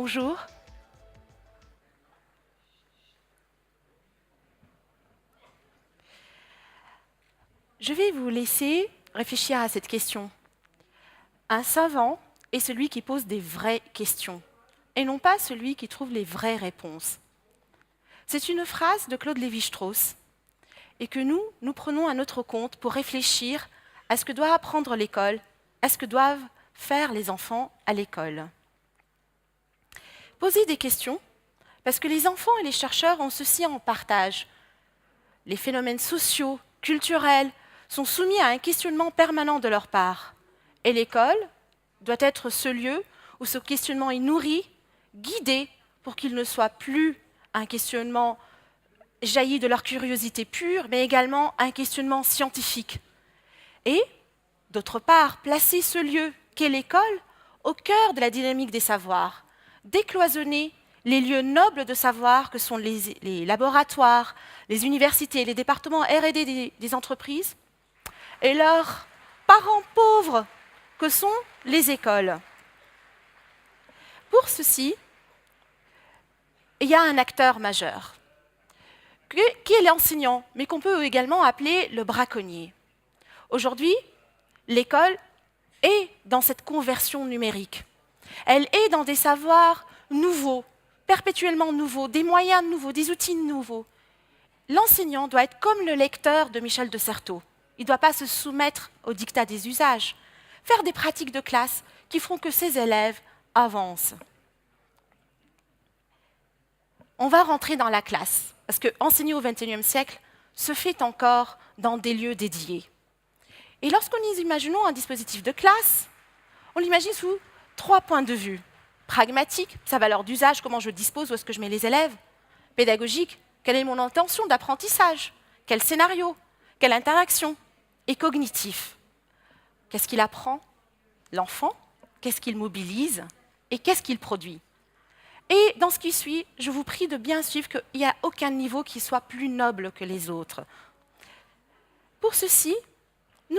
Bonjour. Je vais vous laisser réfléchir à cette question. Un savant est celui qui pose des vraies questions, et non pas celui qui trouve les vraies réponses. C'est une phrase de Claude Lévi-Strauss, et que nous prenons à notre compte pour réfléchir à ce que doit apprendre l'école, à ce que doivent faire les enfants à l'école. Poser des questions, parce que les enfants et les chercheurs ont ceci en partage. Les phénomènes sociaux, culturels, sont soumis à un questionnement permanent de leur part. Et l'école doit être ce lieu où ce questionnement est nourri, guidé, pour qu'il ne soit plus un questionnement jailli de leur curiosité pure, mais également un questionnement scientifique. Et, d'autre part, placer ce lieu qu'est l'école au cœur de la dynamique des savoirs, décloisonner les lieux nobles de savoir que sont les laboratoires, les universités, les départements R&D des entreprises, et leurs parents pauvres que sont les écoles. Pour ceci, il y a un acteur majeur, qui est l'enseignant, mais qu'on peut également appeler le braconnier. Aujourd'hui, l'école est dans cette conversion numérique. Elle est dans des savoirs nouveaux, perpétuellement nouveaux, des moyens nouveaux, des outils nouveaux. L'enseignant doit être comme le lecteur de Michel de Certeau. Il ne doit pas se soumettre au diktat des usages, faire des pratiques de classe qui feront que ses élèves avancent. On va rentrer dans la classe, parce que enseigner au XXIe siècle se fait encore dans des lieux dédiés. Et lorsqu'on imaginons un dispositif de classe, on l'imagine sous 3 points de vue. Pragmatique, sa valeur d'usage, comment je dispose, où est-ce que je mets les élèves. Pédagogique, quelle est mon intention d'apprentissage, quel scénario, quelle interaction. Et cognitif, qu'est-ce qu'il apprend, l'enfant, qu'est-ce qu'il mobilise et qu'est-ce qu'il produit. Et dans ce qui suit, je vous prie de bien suivre qu'il n'y a aucun niveau qui soit plus noble que les autres. Pour ceci, il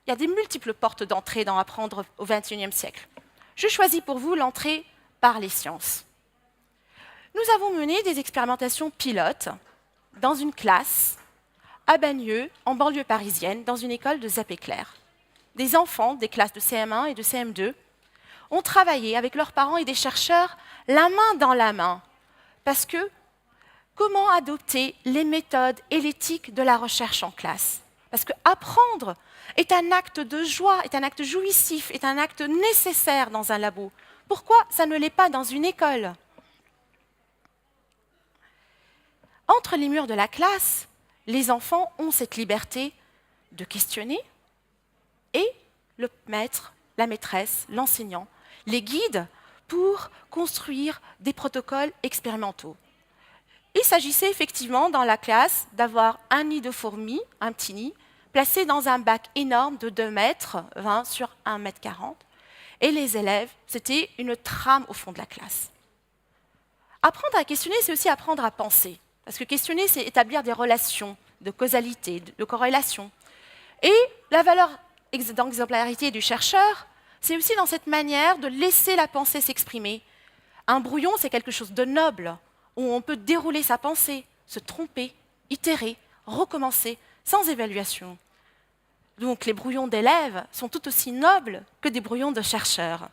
y a des multiples portes d'entrée dans apprendre au XXIe siècle. Je choisis pour vous l'entrée par les sciences. Nous avons mené des expérimentations pilotes dans une classe à Bagneux, en banlieue parisienne, dans une école de Zappé-Claire. Des enfants des classes de CM1 et de CM2 ont travaillé avec leurs parents et des chercheurs la main dans la main. Parce que comment adopter les méthodes et l'éthique de la recherche en classe? Parce que apprendre est un acte de joie, est un acte jouissif, est un acte nécessaire dans un labo. Pourquoi ça ne l'est pas dans une école? Entre les murs de la classe, les enfants ont cette liberté de questionner et le maître, la maîtresse, l'enseignant les guide pour construire des protocoles expérimentaux. Il s'agissait effectivement dans la classe d'avoir un nid de fourmis, un petit nid, placé dans un bac énorme de 2 mètres 20 sur 1 mètre 40. Et les élèves, c'était une trame au fond de la classe. Apprendre à questionner, c'est aussi apprendre à penser. Parce que questionner, c'est établir des relations de causalité, de corrélation. Et la valeur d'exemplarité du chercheur, c'est aussi dans cette manière de laisser la pensée s'exprimer. Un brouillon, c'est quelque chose de noble, où on peut dérouler sa pensée, se tromper, itérer, recommencer, sans évaluation. Donc les brouillons d'élèves sont tout aussi nobles que des brouillons de chercheurs.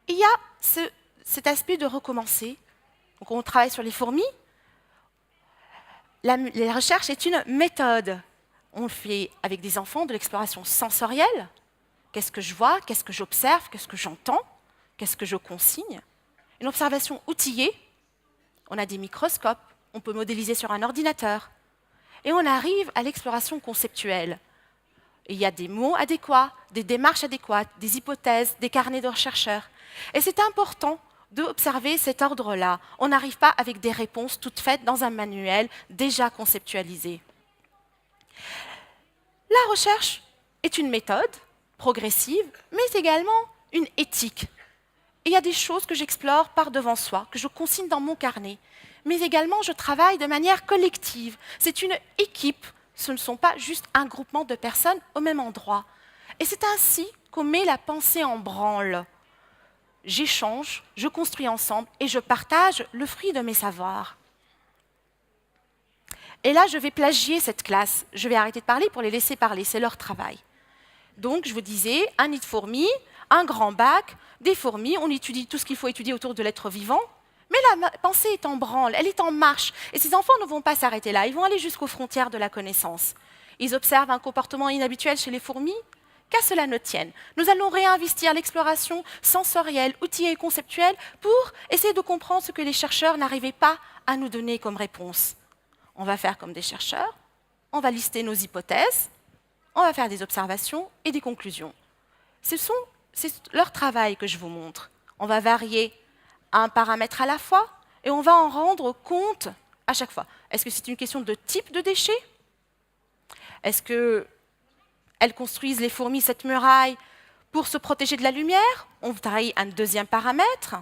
Il y a cet aspect de recommencer. Donc on travaille sur les fourmis. La recherche est une méthode. On fait avec des enfants de l'exploration sensorielle. Qu'est-ce que je vois? Qu'est-ce que j'observe? Qu'est-ce que j'entends? Qu'est-ce que je consigne? Une observation outillée. On a des microscopes. On peut modéliser sur un ordinateur. Et on arrive à l'exploration conceptuelle. Il y a des mots adéquats, des démarches adéquates, des hypothèses, des carnets de chercheurs. Et c'est important d'observer cet ordre-là. On n'arrive pas avec des réponses toutes faites dans un manuel déjà conceptualisé. La recherche est une méthode progressive, mais également une éthique. Et il y a des choses que j'explore par devant soi, que je consigne dans mon carnet. Mais également, je travaille de manière collective. C'est une équipe, ce ne sont pas juste un groupement de personnes au même endroit. Et c'est ainsi qu'on met la pensée en branle. J'échange, je construis ensemble et je partage le fruit de mes savoirs. Et là, je vais plagier cette classe. Je vais arrêter de parler pour les laisser parler, c'est leur travail. Donc, je vous disais, un nid de fourmis, un grand bac, des fourmis, on étudie tout ce qu'il faut étudier autour de l'être vivant, mais la pensée est en branle, elle est en marche, et ces enfants ne vont pas s'arrêter là, ils vont aller jusqu'aux frontières de la connaissance. Ils observent un comportement inhabituel chez les fourmis, qu'à cela ne tienne. Nous allons réinvestir l'exploration sensorielle, outillée et conceptuelle pour essayer de comprendre ce que les chercheurs n'arrivaient pas à nous donner comme réponse. On va faire comme des chercheurs, on va lister nos hypothèses, on va faire des observations et des conclusions. C'est leur travail que je vous montre. On va varier un paramètre à la fois et on va en rendre compte à chaque fois. Est-ce que c'est une question de type de déchet? Est-ce qu'elles construisent, les fourmis, cette muraille pour se protéger de la lumière? On varie un deuxième paramètre.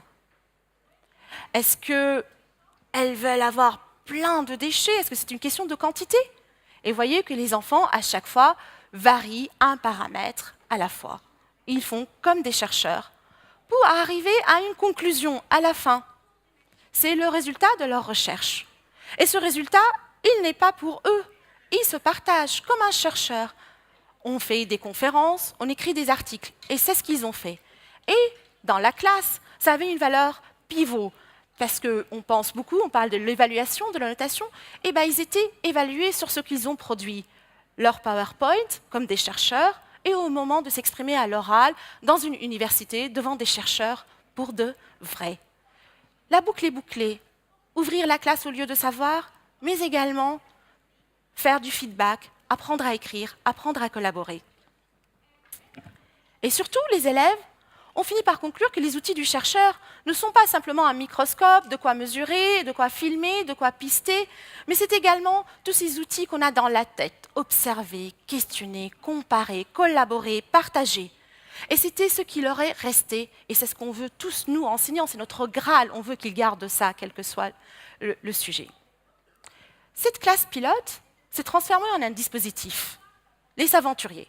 Est-ce qu'elles veulent avoir plein de déchets? Est-ce que c'est une question de quantité? Et vous voyez que les enfants, à chaque fois, varient un paramètre à la fois. Ils font comme des chercheurs pour arriver à une conclusion à la fin. C'est le résultat de leur recherche. Et ce résultat, il n'est pas pour eux. Ils se partagent comme un chercheur. On fait des conférences, on écrit des articles. Et c'est ce qu'ils ont fait. Et dans la classe, ça avait une valeur pivot. Parce qu'on pense beaucoup, on parle de l'évaluation, de la notation. Et bien, ils étaient évalués sur ce qu'ils ont produit. Leur PowerPoint, comme des chercheurs, et au moment de s'exprimer à l'oral dans une université devant des chercheurs pour de vrai. La boucle est bouclée. Ouvrir la classe au lieu de savoir, mais également faire du feedback, apprendre à écrire, apprendre à collaborer. Et surtout, les élèves ont fini par conclure que les outils du chercheur ne sont pas simplement un microscope, de quoi mesurer, de quoi filmer, de quoi pister, mais c'est également tous ces outils qu'on a dans la tête, observer, questionner, comparer, collaborer, partager. Et c'était ce qui leur est resté, et c'est ce qu'on veut tous, nous, enseignants, c'est notre Graal, on veut qu'ils gardent ça, quel que soit le sujet. Cette classe pilote s'est transformée en un dispositif, les aventuriers.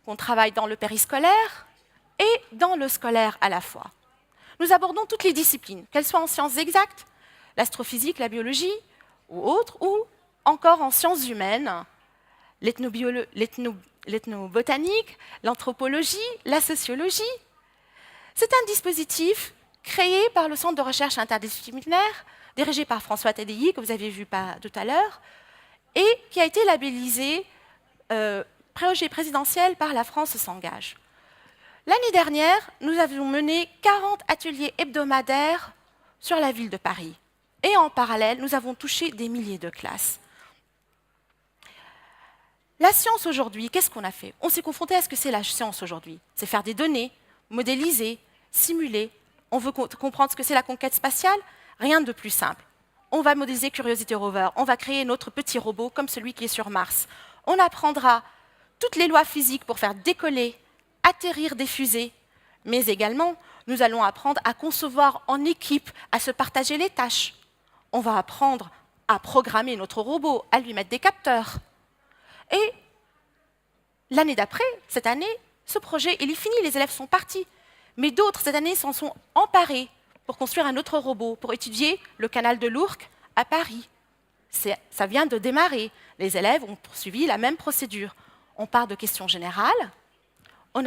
On travaille dans le périscolaire, et dans le scolaire à la fois. Nous abordons toutes les disciplines, qu'elles soient en sciences exactes, l'astrophysique, la biologie, ou autres, ou encore en sciences humaines, l'ethnobotanique, l'anthropologie, la sociologie. C'est un dispositif créé par le Centre de recherche interdisciplinaire, dirigé par François Tadei, que vous avez vu tout à l'heure, et qui a été labellisé projet présidentiel par La France s'engage. L'année dernière, nous avions mené 40 ateliers hebdomadaires sur la ville de Paris. Et en parallèle, nous avons touché des milliers de classes. La science aujourd'hui, qu'est-ce qu'on a fait? On s'est confronté à ce que c'est la science aujourd'hui. C'est faire des données, modéliser, simuler. On veut comprendre ce que c'est la conquête spatiale? Rien de plus simple. On va modéliser Curiosity Rover, on va créer notre petit robot comme celui qui est sur Mars. On apprendra toutes les lois physiques pour faire décoller, atterrir des fusées, mais également, nous allons apprendre à concevoir en équipe, à se partager les tâches. On va apprendre à programmer notre robot, à lui mettre des capteurs. Et l'année d'après, cette année, ce projet, il est fini, les élèves sont partis. Mais d'autres, cette année, s'en sont emparés pour construire un autre robot, pour étudier le canal de l'Ourcq à Paris. Ça vient de démarrer. Les élèves ont poursuivi la même procédure. On part de questions générales, on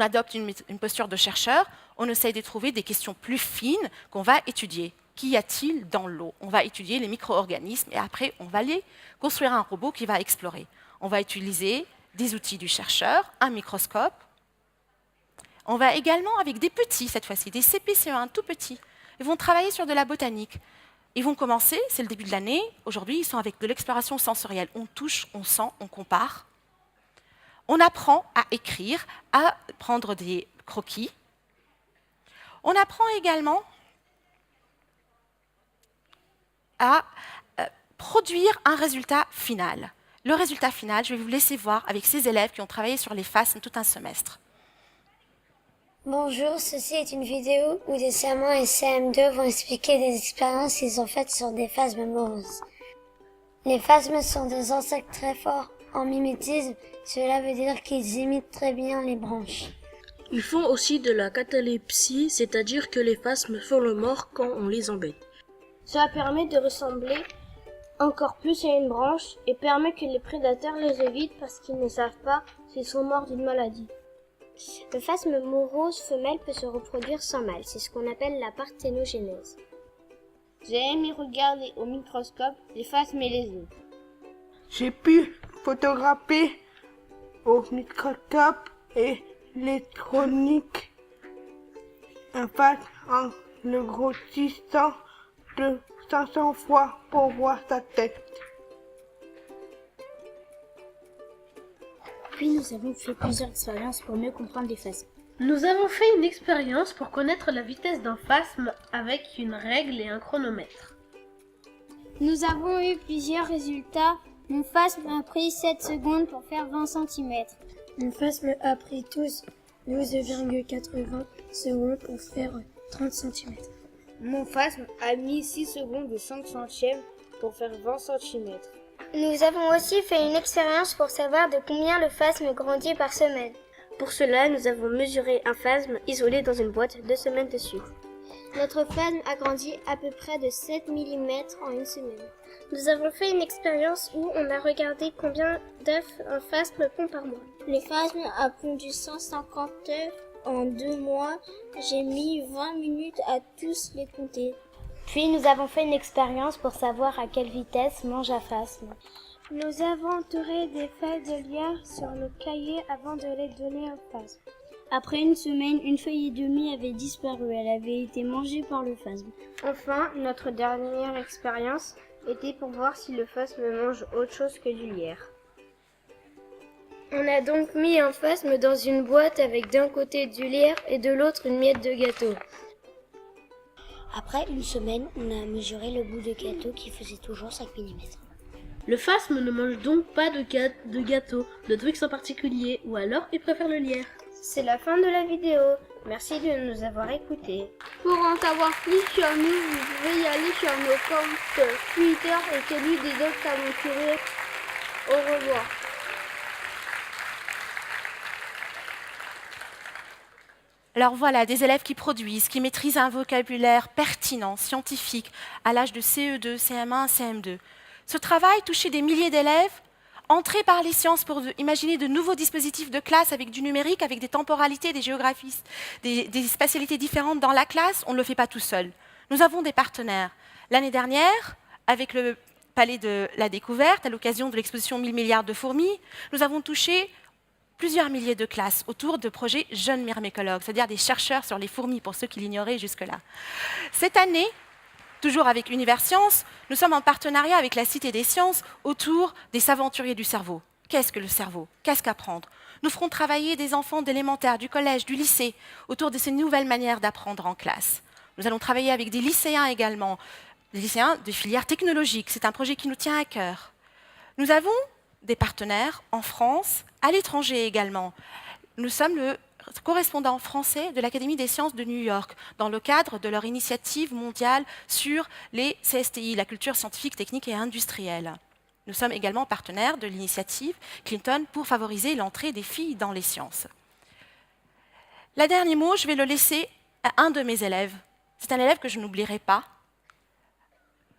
adopte une posture de chercheur, on essaye de trouver des questions plus fines qu'on va étudier. Qu'y a-t-il dans l'eau? On va étudier les micro-organismes et après, on va aller construire un robot qui va explorer. On va utiliser des outils du chercheur, un microscope. On va également, avec des petits cette fois-ci, des CP-CE1 tout petits, ils vont travailler sur de la botanique. Ils vont commencer, c'est le début de l'année, aujourd'hui ils sont avec de l'exploration sensorielle. On touche, on sent, on compare. On apprend à écrire, à prendre des croquis. On apprend également à produire un résultat final. Le résultat final, je vais vous laisser voir avec ces élèves qui ont travaillé sur les phasmes tout un semestre. Bonjour, ceci est une vidéo où des CM1 et CM2 vont expliquer des expériences qu'ils ont faites sur des phasmes moroses. Les phasmes sont des insectes très forts En mimétisme, cela veut dire qu'ils imitent très bien les branches. Ils font aussi de la catalepsie, c'est-à-dire que les phasmes font le mort quand on les embête. Cela permet de ressembler encore plus à une branche et permet que les prédateurs les évitent parce qu'ils ne savent pas s'ils sont morts d'une maladie. Le phasme morose femelle peut se reproduire sans mâle, c'est ce qu'on appelle la parthénogénèse. J'ai aimé regarder au microscope les phasmes et les œufs. J'ai pu photographier au microscope électronique un phasme en le grossissant de 500 fois pour voir sa tête. Puis nous avons fait plusieurs expériences pour mieux comprendre les phasmes. Nous avons fait une expérience pour connaître la vitesse d'un phasme avec une règle et un chronomètre. Nous avons eu plusieurs résultats. Mon phasme a pris 7 secondes pour faire 20 cm. Mon phasme a pris 12,80 secondes pour faire 30 cm. Mon phasme a mis 6 secondes de 5 centièmes pour faire 20 cm. Nous avons aussi fait une expérience pour savoir de combien le phasme grandit par semaine. Pour cela, nous avons mesuré un phasme isolé dans une boîte 2 semaines dessus. Notre phasme a grandi à peu près de 7 mm en une semaine. Nous avons fait une expérience où on a regardé combien d'œufs un phasme pond par mois. Le phasme a pondu 150 œufs en 2 mois. J'ai mis 20 minutes à tous les compter. Puis nous avons fait une expérience pour savoir à quelle vitesse mange un phasme. Nous avons entouré des feuilles de lierre sur le cahier avant de les donner au phasme. Après une semaine, une feuille et demie avait disparu. Elle avait été mangée par le phasme. Enfin, notre dernière expérience était pour voir si le phasme mange autre chose que du lierre. On a donc mis un phasme dans une boîte avec d'un côté du lierre et de l'autre une miette de gâteau. Après une semaine, on a mesuré le bout de gâteau qui faisait toujours 5 mm. Le phasme ne mange donc pas de gâteau, de Twix en particulier, ou alors il préfère le lierre. C'est la fin de la vidéo. Merci de nous avoir écoutés. Pour en savoir plus sur nous, vous pouvez y aller sur nos comptes Twitter et celui des autres aventuriers. Au revoir. Alors voilà, des élèves qui produisent, qui maîtrisent un vocabulaire pertinent, scientifique, à l'âge de CE2, CM1, CM2. Ce travail touchait des milliers d'élèves, entrés par les sciences pour imaginer de nouveaux dispositifs de classe avec du numérique, avec des temporalités, des géographies, des spatialités différentes dans la classe. On ne le fait pas tout seul. Nous avons des partenaires. L'année dernière, avec le Palais de la Découverte, à l'occasion de l'exposition 1000 milliards de fourmis, nous avons touché plusieurs milliers de classes autour de projets jeunes myrmécologues, c'est-à-dire des chercheurs sur les fourmis, pour ceux qui l'ignoraient jusque-là. Cette année, toujours avec Univers Sciences, nous sommes en partenariat avec la Cité des Sciences autour des aventuriers du cerveau. Qu'est-ce que le cerveau? Qu'est-ce qu'apprendre? Nous ferons travailler des enfants d'élémentaire, du collège, du lycée, autour de ces nouvelles manières d'apprendre en classe. Nous allons travailler avec des lycéens également, des lycéens de filières technologiques. C'est un projet qui nous tient à cœur. Nous avons des partenaires en France, à l'étranger également. Nous sommes le correspondant français de l'Académie des sciences de New York, dans le cadre de leur initiative mondiale sur les CSTI, la culture scientifique, technique et industrielle. Nous sommes également partenaires de l'initiative Clinton pour favoriser l'entrée des filles dans les sciences. Le dernier mot, je vais le laisser à un de mes élèves. C'est un élève que je n'oublierai pas,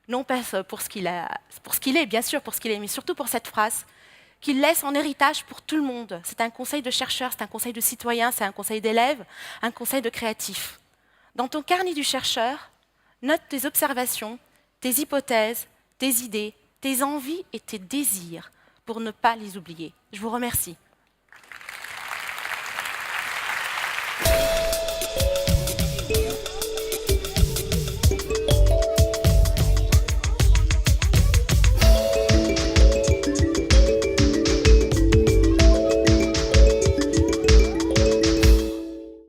non pas pour ce qu'il est, bien sûr, pour ce qu'il est, mais surtout pour cette phrase qu'il laisse en héritage pour tout le monde. C'est un conseil de chercheur, c'est un conseil de citoyen, c'est un conseil d'élève, un conseil de créatif. Dans ton carnet du chercheur, note tes observations, tes hypothèses, tes idées, tes envies et tes désirs pour ne pas les oublier. Je vous remercie.